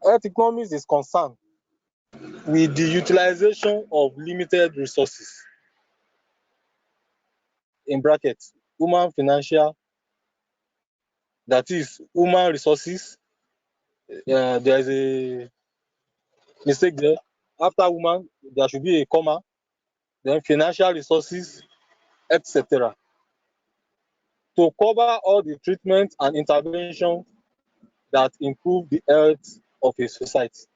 Health economics is concerned with the utilization of limited resources, in brackets, human financial, that is human resources. There is a mistake there. After woman, there should be a comma, then financial resources, etc. To cover all the treatment and intervention that improve the health of a society.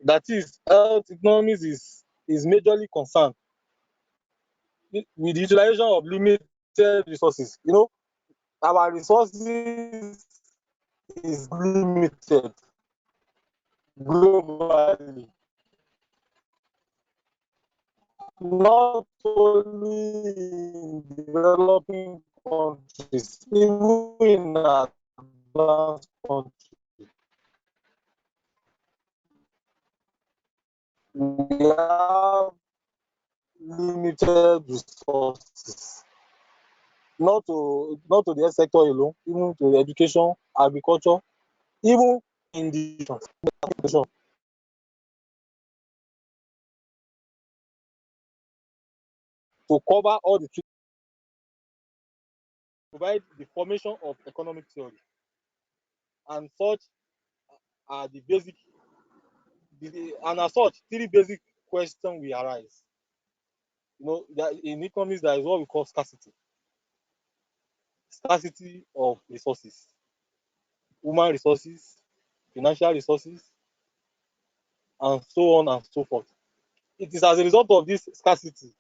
That is, health economics is majorly concerned with the utilization of limited resources. Our resources is limited globally, not only in developing countries, even in advanced countries. We have limited resources, not to the health sector alone, even to education, agriculture, even in the education. To cover all the provide the formation of economic theory, and such are the basic and as such 3 basic questions will arise. That in economics there is what we call scarcity of resources, human resources, financial resources, and so on and so forth. It is as a result of this scarcity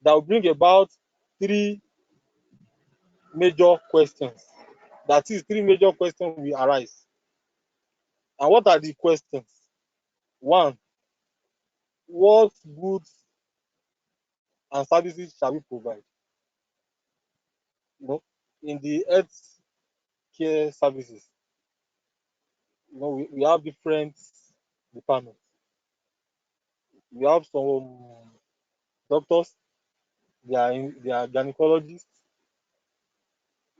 that will bring about 3 major questions. That is, 3 major questions will arise. And what are the questions? One, what goods and services shall we provide? In the health care services, we have different departments. We have some doctors, they are gynecologists.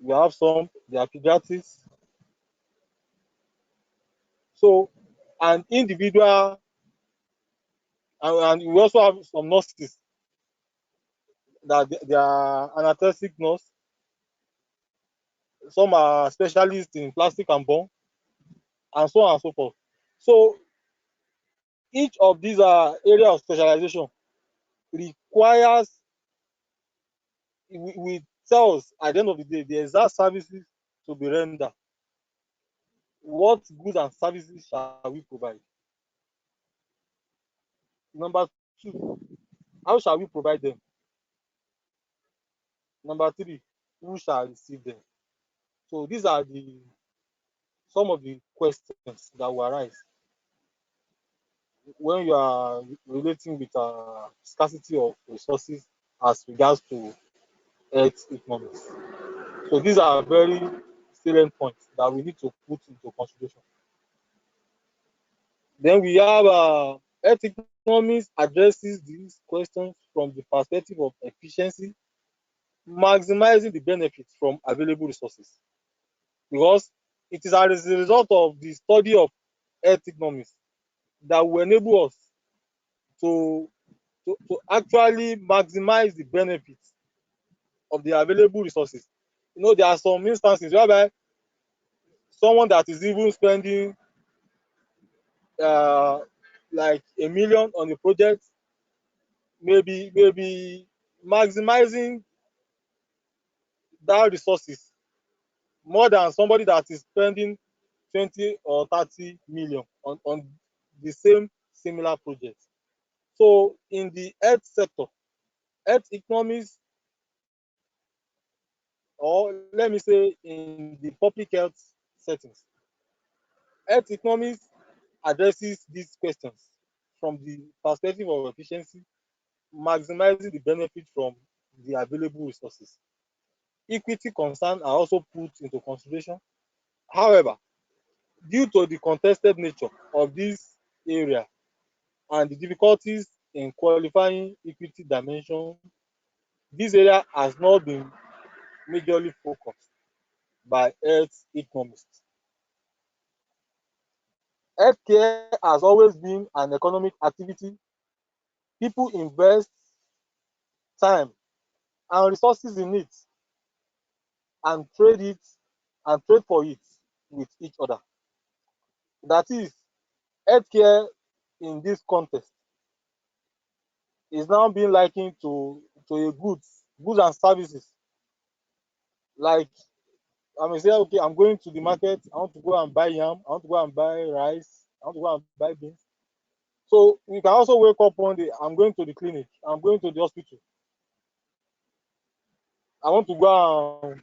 We have some, they are pediatrics. So, and individual, and we also have some nurses that they are anesthetic nurse. Some are specialists in plastic and bone, and so on and so forth. So, each of these area of specialization requires, we tell us at the end of the day the exact services to be rendered. What goods and services shall we provide? Number 2, how shall we provide them? Number 3, who shall receive them? So these are some of the questions that will arise when you are relating with scarcity of resources as regards to health economics. So these are very salient points that we need to put into consideration. Then we have health economics addresses these questions from the perspective of efficiency, maximizing the benefits from available resources. Because it is as a result of the study of health economics that will enable us to actually maximize the benefits of the available resources. There are some instances whereby someone that is even spending uh, like a million on a project maybe maximizing that resources more than somebody that is spending 20 or 30 million on the same similar project. So in the health sector, health economics, or let me say in the public health settings, health economics addresses these questions from the perspective of efficiency, maximizing the benefit from the available resources. Equity concerns are also put into consideration. However, due to the contested nature of this area and the difficulties in qualifying equity dimension, this area has not been majorly focused by health economists. Healthcare has always been an economic activity. People invest time and resources in it and trade for it with each other. That is, healthcare in this context is now being likened to a goods and services. Like I may say, okay, I'm going to the market, I want to go and buy yam, I want to go and buy rice, I want to go and buy beans. So you can also wake up one day, I'm going to the clinic, I'm going to the hospital, I want to go and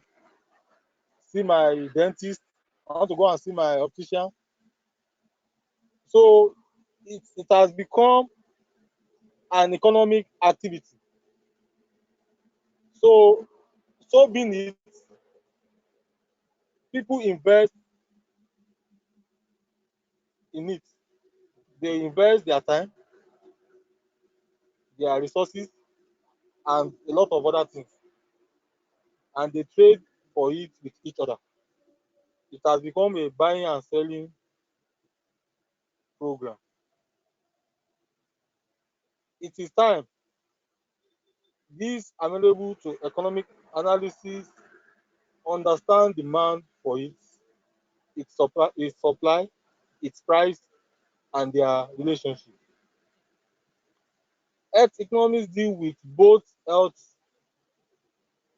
see my dentist, I want to go and see my optician. So it has become an economic activity. So so being it, people invest in it. They invest their time, their resources, and a lot of other things, and they trade for it with each other. It has become a buying and selling program. It is time these available to economic analysis understand demand for it, its supply, its price, and their relationship. Health economics deal with both health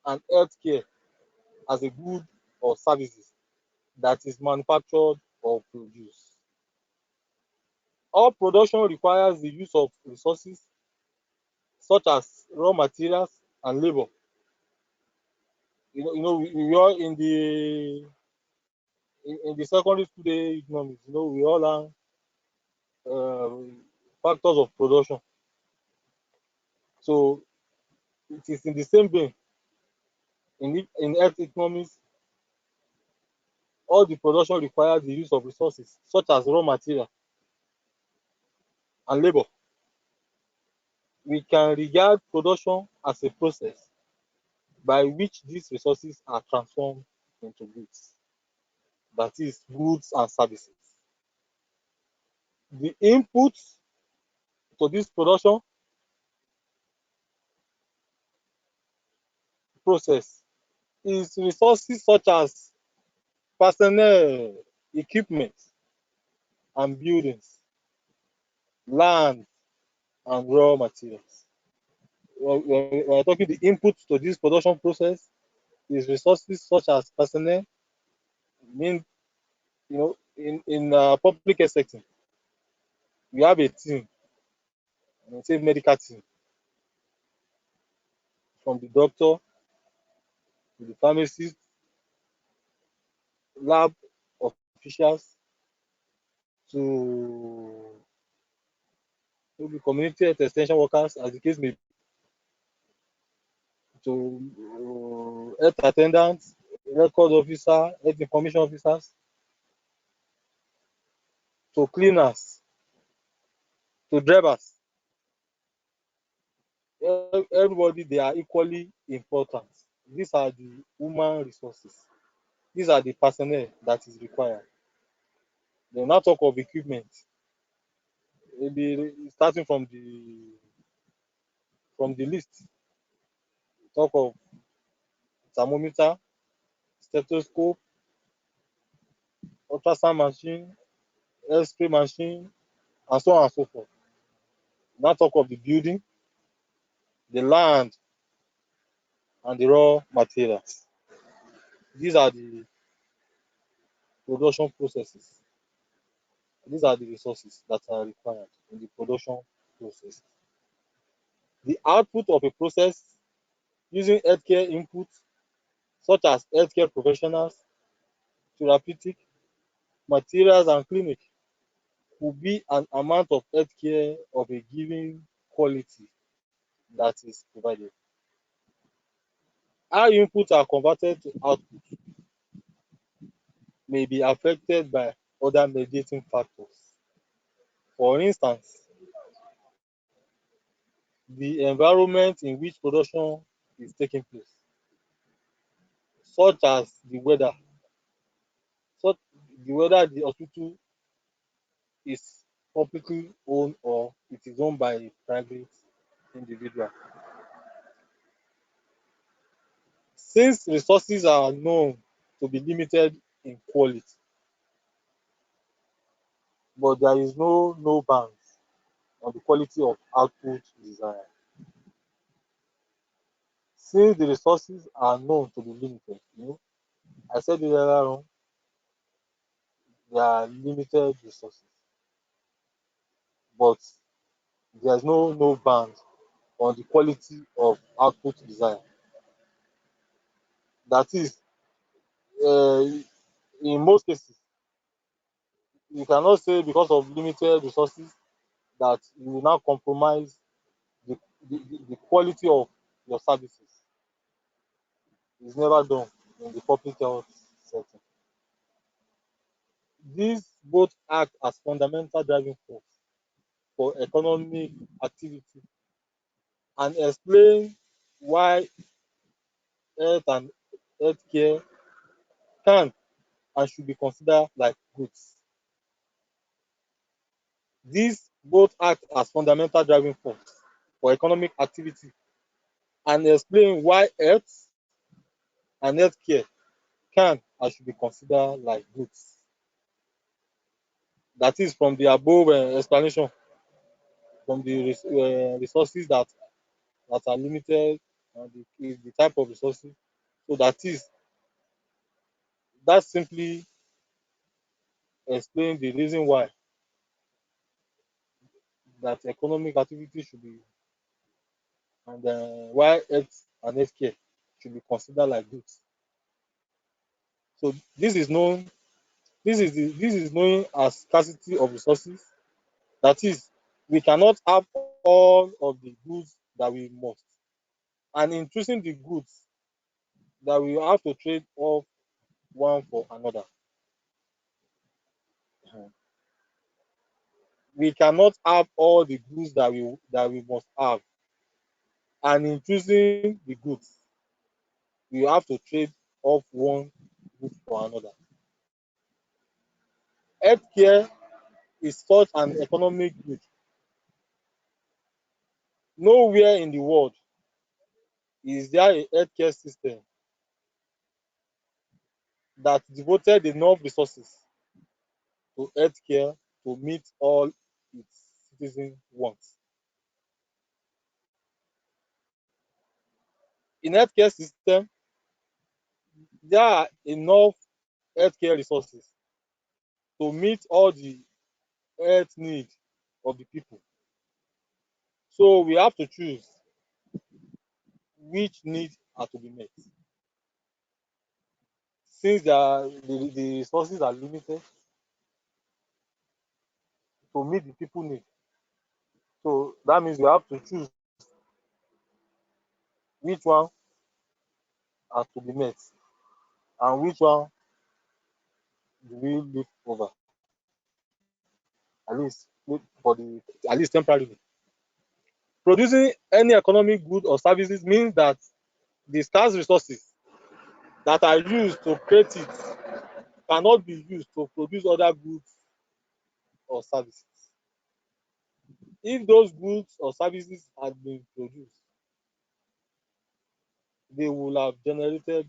and healthcare as a good or services that is manufactured or produced. All production requires the use of resources such as raw materials and labor. We all in the secondary school day economics, we all learn factors of production. So it is in the same vein in health economics, all the production requires the use of resources such as raw material and labor. We can regard production as a process by which these resources are transformed into goods, that is, goods and services. The inputs to this production process is resources such as personnel, equipment, and buildings, land, and raw materials. We're talking the inputs to this production process is resources such as personnel. Mean in public health setting, we have a team, say medical team, from the doctor to the pharmacist, lab officials to maybe community health ex ten sion workers, as the case may be, to health attendants, record officer, health information officers, to cleaners, to drivers. Everybody, they are equally important. These are the human resources. These are the personnel that is required. Then now talk of equipment. Maybe starting from the list, talk of thermometer, stethoscope, ultrasound machine, X-ray machine, and so on and so forth. Now talk of the building, the land, and the raw materials. These are the production processes. These are the resources that are required in the production process. The output of a process using healthcare input, such as healthcare professionals, therapeutic, materials, and clinic, will be an amount of healthcare of a given quality that is provided. How inputs are converted to output may be affected by other mediating factors. For instance, the environment in which production is taking place, such as the weather, such the weather at the hospital is publicly owned or it is owned by a private individual. Since resources are known to be limited in quality, but there is no bounds on the quality of output desired. Since the resources are known to be limited, I said it earlier on, there are limited resources, but there's no bound on the quality of output desired. That is, uh, in most cases, you cannot say because of limited resources that you will now compromise the quality of your services. It's never done in the public health setting. These both act as fundamental driving force for economic activity and explain why health and healthcare can and should be considered like goods. These both act as fundamental driving force for economic activity and explain why health and healthcare can and should be considered like goods. That is from the above explanation, from the resources that are limited and the type of resources. So that simply explain the reason why that economic activity should be and why health and healthcare should be considered like goods. So this is known as scarcity of resources. That is, we cannot have all of the goods that we must. And in choosing the goods that we have to trade off one for another. We cannot have all the goods that we must have. And in choosing the goods, we have to trade off one good for another. Healthcare is such an economic good. Nowhere in the world is there a healthcare system that devoted enough resources to healthcare to meet all its citizens' wants. In healthcare system, there are enough healthcare resources to meet all the health needs of the people. So we have to choose which needs are to be met. Since the resources are limited to meet the people need. So that means we have to choose which one are to be met and which one do we leave over, at least for the at least temporarily. Producing any economic good or services means that the scarce resources that are used to create it cannot be used to produce other goods or services. If those goods or services had been produced, they will have generated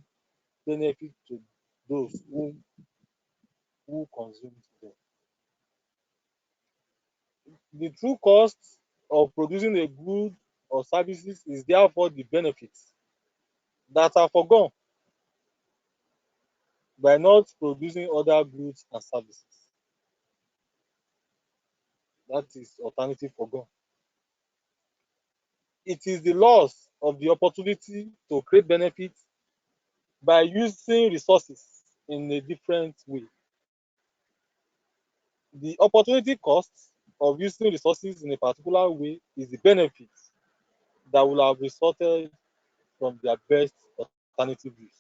benefit to those who consumed them. The true cost of producing a good or services is therefore the benefits that are forgone by not producing other goods and services. That is alternative forgone. It is the loss of the opportunity to create benefits by using resources in a different way. The opportunity cost of using resources in a particular way is the benefit that will have resulted from their best alternative use.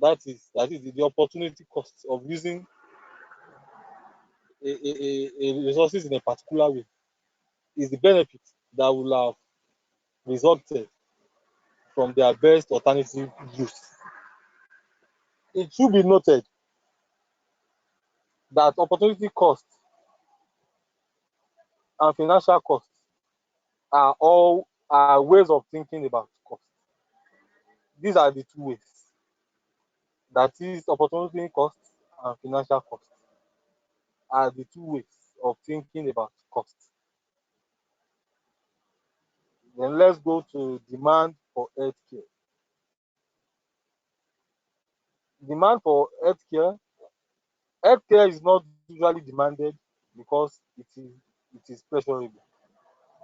That is the opportunity cost of using a resources in a particular way is the benefit that will have resulted from their best alternative use. It should be noted that opportunity cost and financial cost are ways of thinking about cost. These are the two ways. That is opportunity cost and financial cost are the two ways of thinking about cost. Then let's go to demand for healthcare. Demand for healthcare is not usually demanded because it is pleasurable.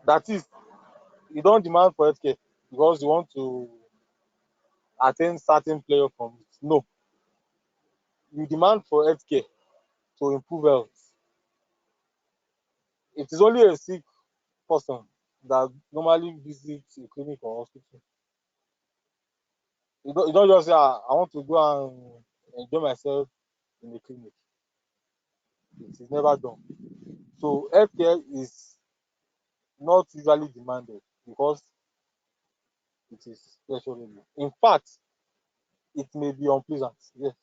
That is, you don't demand for healthcare because you want to attain certain pleasure from it. No, you demand for healthcare to improve health. It is only a sick person that normally visits a clinic or hospital. You don't just say, I want to go and enjoy myself in the clinic. It is never done. So healthcare is not usually demanded because it is pleasurable. In fact, it may be unpleasant. Yes,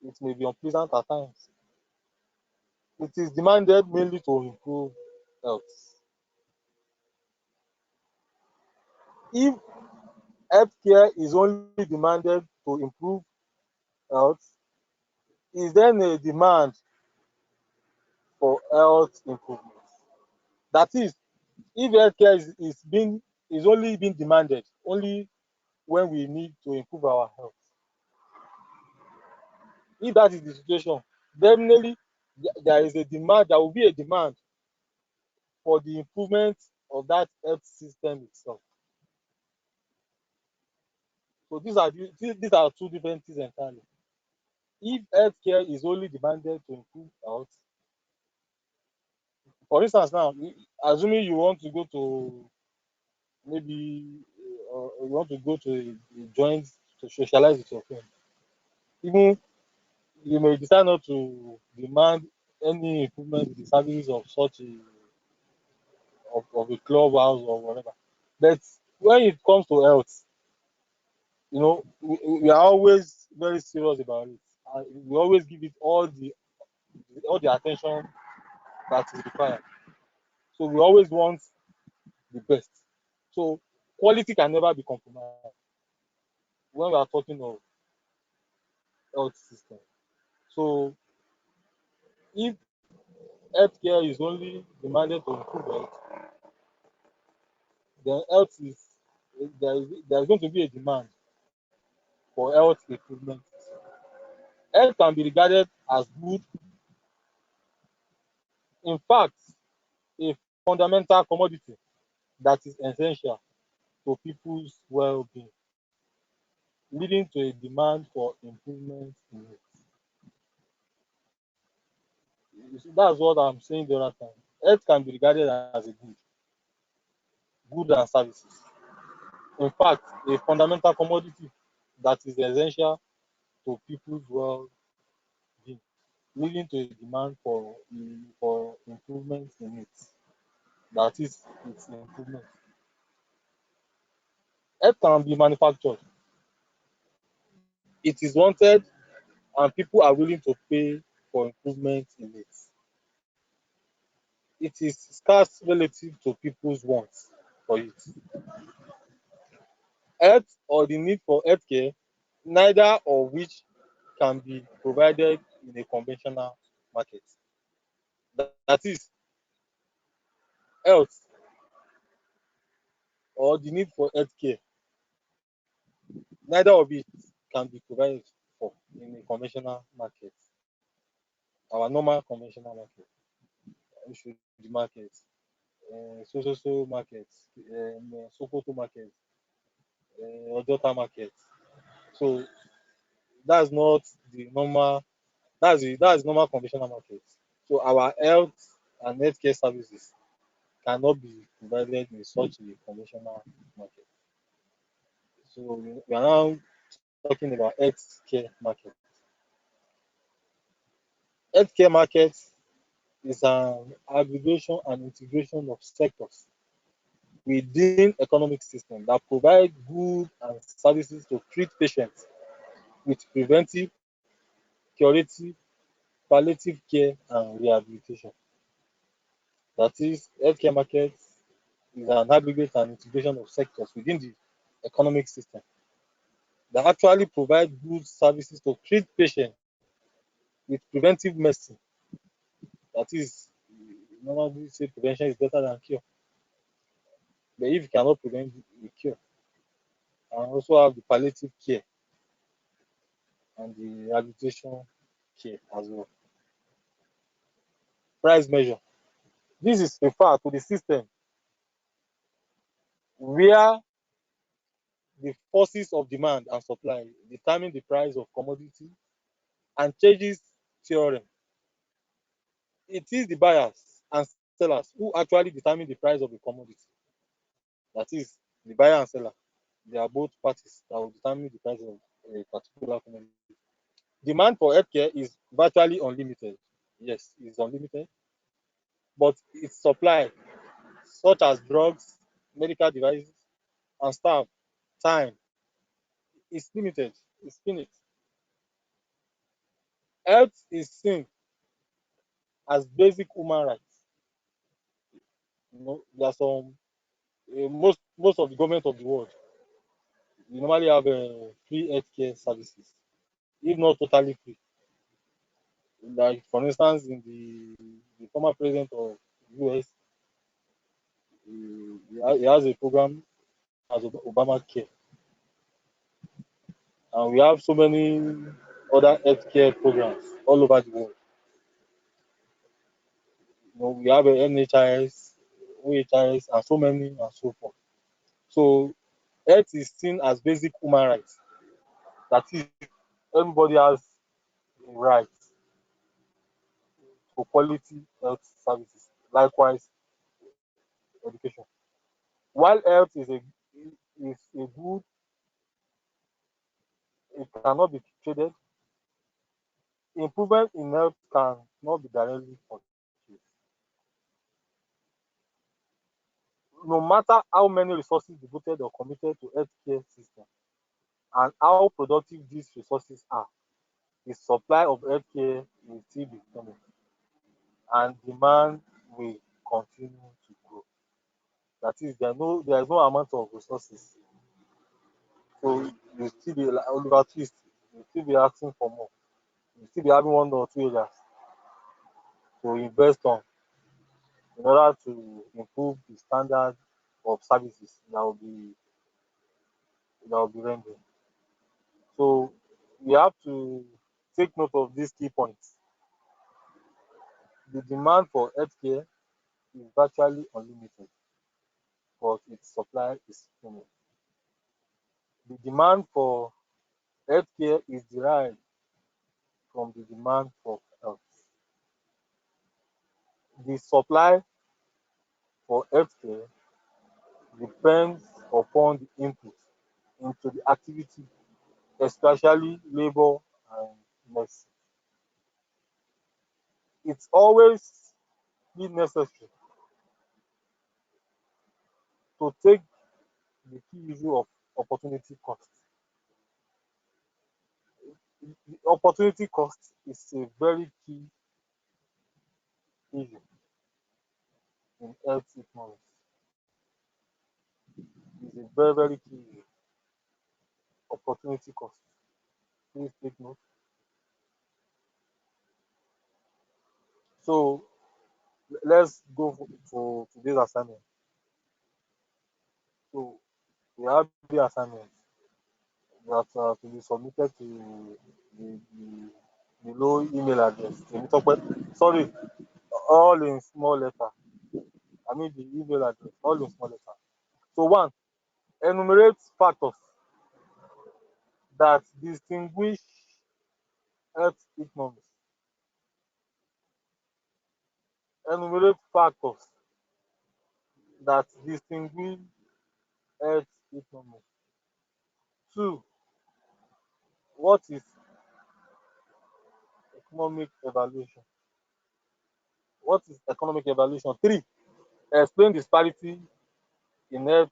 it may be unpleasant at times. It is demanded mainly to improve health. If healthcare is only demanded to improve health, is then a demand for health improvement. That is, if healthcare is only being demanded only when we need to improve our health, if that is the situation, definitely there is a demand, there will be a demand for the improvement of that health system itself. So these are two different things entirely. If healthcare is only demanded to improve health, for instance now, assuming you want to go to maybe you want to go to a joint to socialize with your friend, even you may decide not to demand any improvement in the services of such of a clubhouse or whatever. But when it comes to health, we are always very serious about it. And we always give it all the attention that is required. So we always want the best. So quality can never be compromised when we are talking of health system. So if healthcare is only demanded to improve health, then there is going to be a demand for health improvement. Health can be regarded as good, in fact, a fundamental commodity that is essential to people's well-being, leading to a demand for improvement in it. You see, that's what I'm saying the other time. Health can be regarded as a good and services. In fact, a fundamental commodity that is essential to people's well-being, leading to a demand for improvement in it. That is its improvement. Health can be manufactured. It is wanted and people are willing to pay for improvement in it. It is scarce relative to people's wants for it. Health or the need for healthcare, neither of which can be provided in a conventional market. That is, health or the need for healthcare, neither of it can be provided for in a conventional market, our normal conventional market, Oshodi market, so market, Sokoto market, Ojota market. So that's not the normal that's normal conventional market. So our health and healthcare services cannot be provided in such a conventional market. So we are now talking about healthcare market. Healthcare market is an aggregation and integration of sectors within economic system that provide goods and services to treat patients with preventive, curative, palliative care, and rehabilitation. That is, healthcare market is an aggregate and integration of sectors within the economic system that actually provide good services to treat patients with preventive medicine. That is, normally say prevention is better than cure. But if you cannot prevent, you cure. And also have the palliative care and the rehabilitation care as well. Price measure. This is referred to the system where the forces of demand and supply determine the price of commodity and changes theorem. It is the buyers and sellers who actually determine the price of the commodity. That is, the buyer and seller, they are both parties that will determine the price of a particular commodity. Demand for healthcare is virtually unlimited. Yes, it's unlimited, but its supply, such as drugs, medical devices, and staff, time, is limited. It's finite. Health is seen as basic human rights. There are some most of the government of the world, we normally have free healthcare services, if not totally free. Like for instance, in the former president of US, he has a program as Obamacare, and we have so many other healthcare programs all over the world. We have a NHIS, OHIS, and so many and so forth. So health is seen as basic human rights. That is, everybody has a right to quality health services. Likewise, education. While health is a good, it cannot be traded. Improvement in health cannot be directly purchased. No matter how many resources devoted or committed to healthcare system and how productive these resources are, the supply of healthcare will still be coming and demand will continue to grow. That is, there is no amount of resources. So you still be like Oliver Twist, you still be asking for more. You still be having one or two areas to invest on in order to improve the standard of services that will be rendered. So we have to take note of these key points. The demand for healthcare is virtually unlimited, but its supply is finite. The demand for healthcare is derived from the demand for health. The supply for healthcare depends upon the input into the activity, especially labor and medicine. It's always be necessary to take the key issue of opportunity cost. The opportunity cost is a very key issue in health economics. It's a very, very key issue. Opportunity cost. Please take note. So let's go for today's assignment. So we have the assignment that to be submitted to the below email address. Sorry, all in small letter. I mean the email address, all in small letter. So one, enumerate factors that distinguish health economics. Enumerate factors that distinguish health economics. Two, what is economic evaluation? What is economic evaluation? Three, explain disparity in health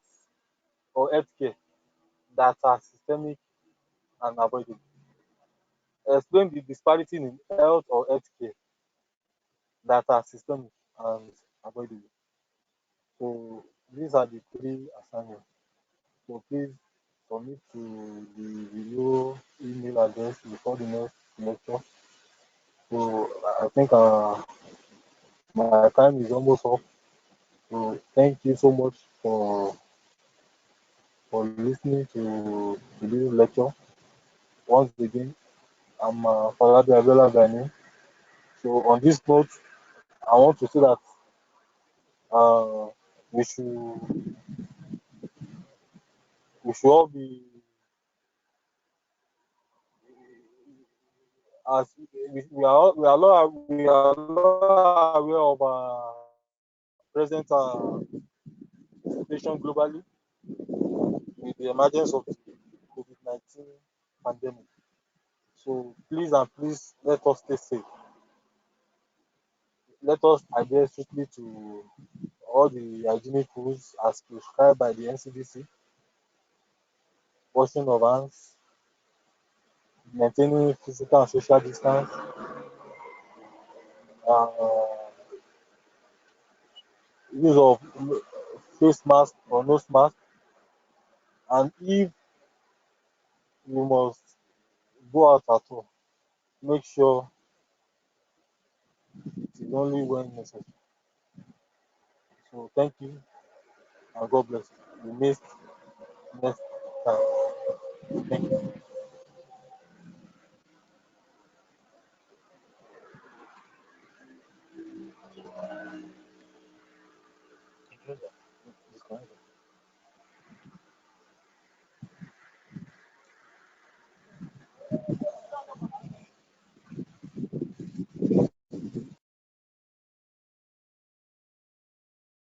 or healthcare that are systemic and avoidable. explain the disparity in health or healthcare that are systemic and avoidable. So these are the three assignments. So please submit to the below email address before the next lecture. So I think my time is almost up. So thank you so much for listening to this lecture. Once again, I'm Falabi Abiola Gani. So on this note, I want to say that uh, we should we should all be as we are all aware of present situation globally with the emergence of the COVID-19 pandemic. So please and please let us stay safe. Let us adhere strictly to all the hygienic rules as prescribed by the NCDC, washing of hands, maintaining physical and social distance, uh, use of face mask or nose mask, and if you must go out at all, make sure it is only when necessary. So thank you and God bless you. We meet next time. Thank you.